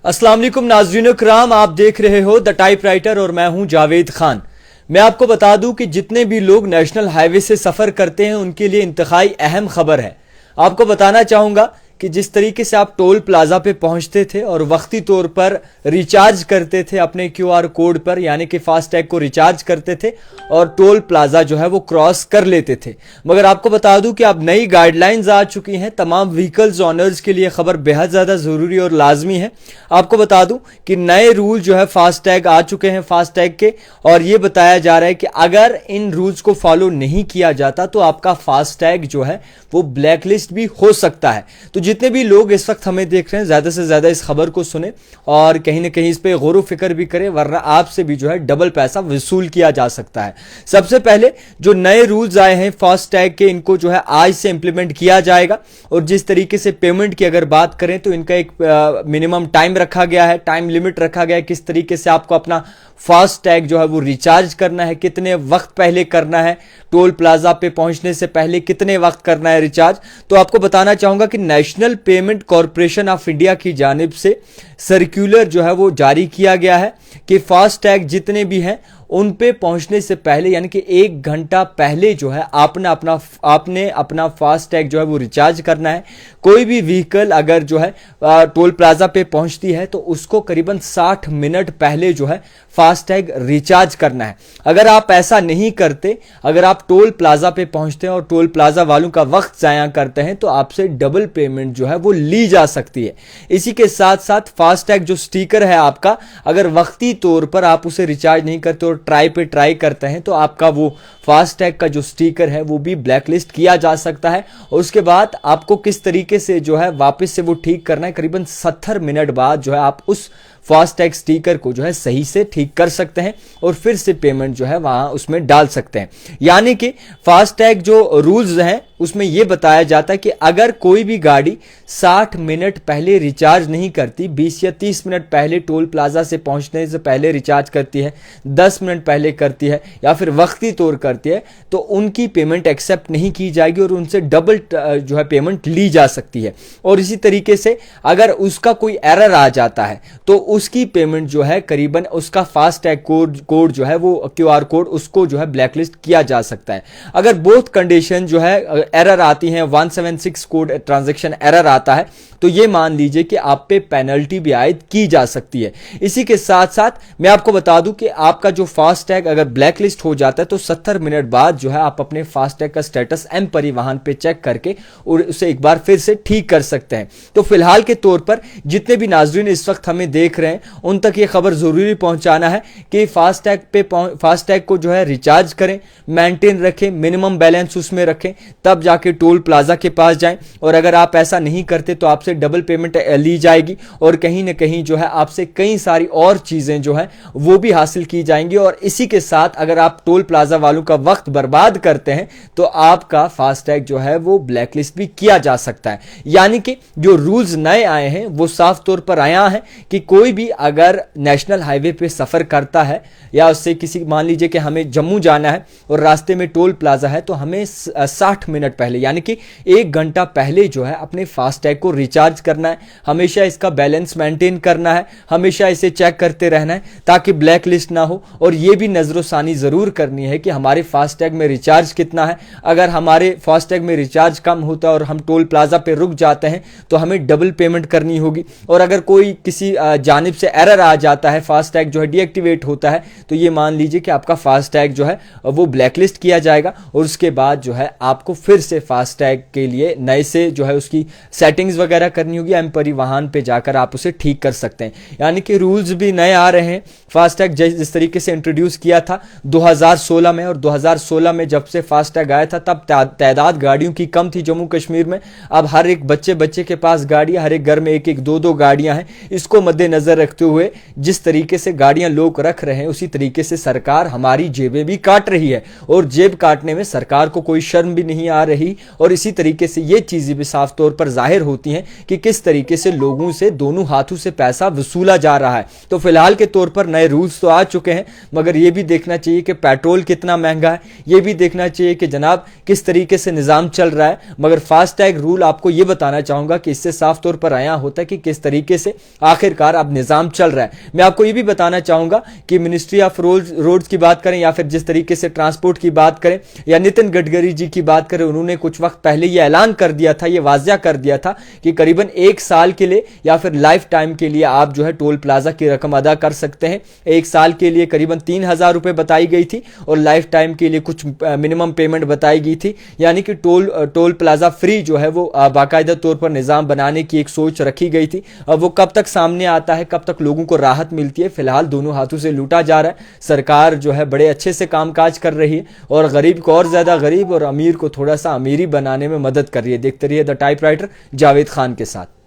अस्सलाम वालेकुम नाज़रीन कराम, आप देख रहे हो द टाइपराइटर और मैं हूं जावेद खान। मैं आपको बता दूं कि जितने भी लोग नेशनल हाईवे से सफ़र करते हैं उनके लिए इंतहाई अहम खबर है। आपको बताना चाहूँगा कि जिस तरीके से आप टोल प्लाजा पे पहुंचते थे और वक्ती तौर पर रिचार्ज करते थे अपने क्यूआर कोड पर, यानी कि फास्टैग को रिचार्ज करते थे और टोल प्लाजा जो है वो क्रॉस कर लेते थे। मगर आपको बता दूं कि अब नई गाइडलाइंस आ चुकी हैं तमाम व्हीकल्स ऑनर्स के लिए। खबर बेहद ज़्यादा ज़रूरी और लाजमी है। आपको बता दूं कि नए रूल जो है फास्टैग आ चुके हैं फास्टैग के, और ये बताया जा रहा है कि अगर इन रूल्स को फॉलो नहीं किया जाता तो आपका फास्टैग जो है वो ब्लैकलिस्ट भी हो सकता है। तो जितने भी लोग इस वक्त हमें देख रहे हैं ज्यादा से ज्यादा इस खबर को सुने और कहीं ना कहीं इस पे गौर फिक्र भी करें, वरना आपसे भी जो है डबल पैसा वसूल किया जा सकता है। सबसे पहले जो नए रूल्स आए हैं फास्टैग के, इनको जो है आज से इंप्लीमेंट किया जाएगा। और जिस तरीके से पेमेंट की अगर बात करें तो इनका एक मिनिमम टाइम रखा गया है, टाइम लिमिट रखा गया है, किस तरीके से आपको अपना फास्टैग जो है वो रिचार्ज करना है, कितने वक्त पहले करना है, टोल प्लाजा पे पहुंचने से पहले कितने वक्त करना है रिचार्ज। तो आपको बताना चाहूंगा कि national payment corporation of India की जानिब से सर्कुलर जो है वो जारी किया गया है कि फास्टैग जितने भी हैं उन पे पहुंचने से पहले यानी कि 1 घंटा पहले जो है आपने अपना फास्टैग जो है वो रिचार्ज करना है। कोई भी व्हीकल अगर जो है टोल प्लाजा पे पहुंचती है तो उसको करीबन 60 मिनट पहले जो है फास्टैग रिचार्ज करना है। अगर आप ऐसा नहीं करते, अगर आप टोल प्लाजा पे पहुंचते हैं और टोल प्लाजा वालों का वक्त जाया करते हैं तो आपसे डबल पेमेंट जो है वो ली जा सकती है। इसी के साथ साथ फास्टैग जो स्टिकर है आपका, अगर वक्ती तौर पर आप उसे रिचार्ज नहीं करते और ट्राई पे ट्राई करते हैं तो आपका वो फास्टैग का जो स्टिकर है वो भी ब्लैकलिस्ट किया जा सकता है। और उसके बाद आपको किस तरीके से जो है वापस से वो ठीक करना है, करीबन 70 मिनट बाद जो है आप उस फास्टैग स्टिकर को जो है सही से ठीक कर सकते हैं और फिर से पेमेंट जो है वहां उसमें डाल सकते हैं। यानी कि फास्टैग जो रूल्स हैं उसमें यह बताया जाता है कि अगर कोई भी गाड़ी 60 मिनट पहले रिचार्ज नहीं करती, 20 या 30 मिनट पहले टोल प्लाजा से पहुंचने से पहले रिचार्ज करती है, 10 मिनट पहले करती है या फिर वक्ती तौर करती है, तो उनकी पेमेंट एक्सेप्ट नहीं की जाएगी और उनसे डबल जो है पेमेंट ली जा सकती है। और इसी तरीके से अगर उसका कोई एरर आ जाता है तो उसकी पेमेंट जो है करीबन उसका फास्टैग कोड जो है वो क्यूआर कोड उसको जो है ब्लैकलिस्ट किया जा सकता है। अगर बोथ कंडीशन जो है एरर आती हैं, 176 कोड ट्रांजैक्शन एरर आता है, तो ये मान लीजिए कि आप पे पेनल्टी भी आयद की जा सकती है। इसी के साथ साथ मैं आपको बता दूं कि आपका जो फास्टैग अगर ब्लैकलिस्ट हो जाता है तो 70 मिनट बाद जो है आप अपने फास्टैग का स्टेटस एम परिवहन पे चेक करके और उसे एक बार फिर से ठीक कर सकते हैं। तो फिलहाल के तौर पर जितने भी नाज़रीन इस वक्त हमें देख रहे हैं उन तक ये खबर जरूरी पहुंचाना है कि फास्टैग को जो है रिचार्ज करें, मेंटेन रखें, मिनिमम बैलेंस उसमें रखें, तब जाके टोल प्लाजा के पास जाएं। और अगर आप ऐसा नहीं करते तो आपसे डबल पेमेंट ली जाएगी और कहीं ना कहीं जो है आपसे कई सारी और चीजें जो है वो भी हासिल की जाएंगी। और इसी के साथ अगर आप टोल प्लाजा वालों का वक्त बर्बाद करते हैं तो आपका फास्टैग जो है वो ब्लैकलिस्ट भी किया जा सकता है। यानी कि जो रूल्स नए आए हैं वो साफ तौर पर आया है कि कोई भी अगर नेशनल हाईवे पे सफर करता है या उससे किसी, मान लीजिए कि हमें जम्मू जाना है और रास्ते में टोल प्लाजा है, तो हमें 60 मिनट पहले यानी कि 1 घंटा पहले जो है अपने फास्टैग को रिचार्ज करना है। हमेशा इसका बैलेंस मेंटेन करना है, हमेशा इसे चेक करते रहना है ताकि ब्लैक लिस्ट ना हो। और यह भी नजरोसानी जरूर करनी है कि हमारे फास्टैग में रिचार्ज कितना है। अगर हमारे फास्टैग में रिचार्ज कम होता है और हम टोल प्लाजा पे रुक जाते हैं तो हमें डबल पेमेंट करनी होगी। और अगर कोई किसी जानिब से एरर आ जाता है, फास्टैग जो है डीएक्टिवेट होता है, तो ये मान लीजिए कि आपका फास्टैग जो है वो ब्लैकलिस्ट किया जाएगा और उसके बाद जो है आपको फिर से फास्टैग के लिए नए से जो है उसकी सेटिंग्स वगैरह करनी होगी। एम परिवहन पे जाकर आप उसे ठीक कर सकते हैं। यानी कि रूल्स भी नए आ रहे हैं। फास्टैग जिस तरीके से इंट्रोड्यूस किया था 2016 में, और 2016 में जब से फास्टैग आया था तब तादाद गाड़ियों की कम थी जम्मू कश्मीर में। अब हर एक बच्चे के पास गाड़ी, हर एक घर में एक एक दो गाड़ियां हैं। इसको मद्देनजर रखते हुए जिस तरीके से गाड़ियां लोग रख रहे हैं उसी तरीके से सरकार हमारी जेबें भी काट रही है और जेब काटने में सरकार को कोई शर्म भी नहीं आ रही। और इसी तरीके से ये चीजें भी साफ तौर पर जाहिर होती हैं कि किस तरीके से लोगों से दोनों हाथों से पैसा वसूला जा रहा है। तो फिलहाल के तौर पर नए रूल्स तो आ चुके हैं, मगर यह भी देखना चाहिए कि पेट्रोल कितना महंगा महंगा है, ये भी देखना चाहिए कि जनाब किस तरीके से निज़ाम चल रहा है। मगर फास्टैग रूल आपको ये बताना चाहूंगा कि इससे साफ तौर पर आया होता है कि किस तरीके से आखिरकार अब निज़ाम चल रहा है। मैं आपको ये भी बताना चाहूंगा कि मिनिस्ट्री ऑफ रोड्स की बात करें या फिर जिस तरीके से ट्रांसपोर्ट की बात करें या नितिन गडकरी जी की बात करें, उन्होंने कुछ वक्त पहले ये ऐलान कर दिया था, ये वाजिया कर दिया था कि करीबन 1 साल के लिए या फिर लाइफ टाइम के लिए आप जो है टोल प्लाजा की रकम अदा कर सकते हैं। 1 साल के लिए करीबन 3,000 रुपए बताई गई थी और लाइफ टाइम के लिए कुछ मिनिमम पेमेंट बताई गई थी, यानी कि टोल प्लाजा फ्री जो है वो बाकायदा तौर पर निजाम बनाने की एक सोच रखी गई थी। अब वो कब तक सामने आता है, कब तक लोगों को राहत मिलती है, फिलहाल दोनों हाथों से लूटा जा रहा है। सरकार जो है बड़े अच्छे से कामकाज कर रही है और गरीब को और ज्यादा गरीब और अमीर को थोड़ा सा अमीरी बनाने में मदद कर रही है। देखते रहिए द टाइपराइटर जावेद खान के साथ।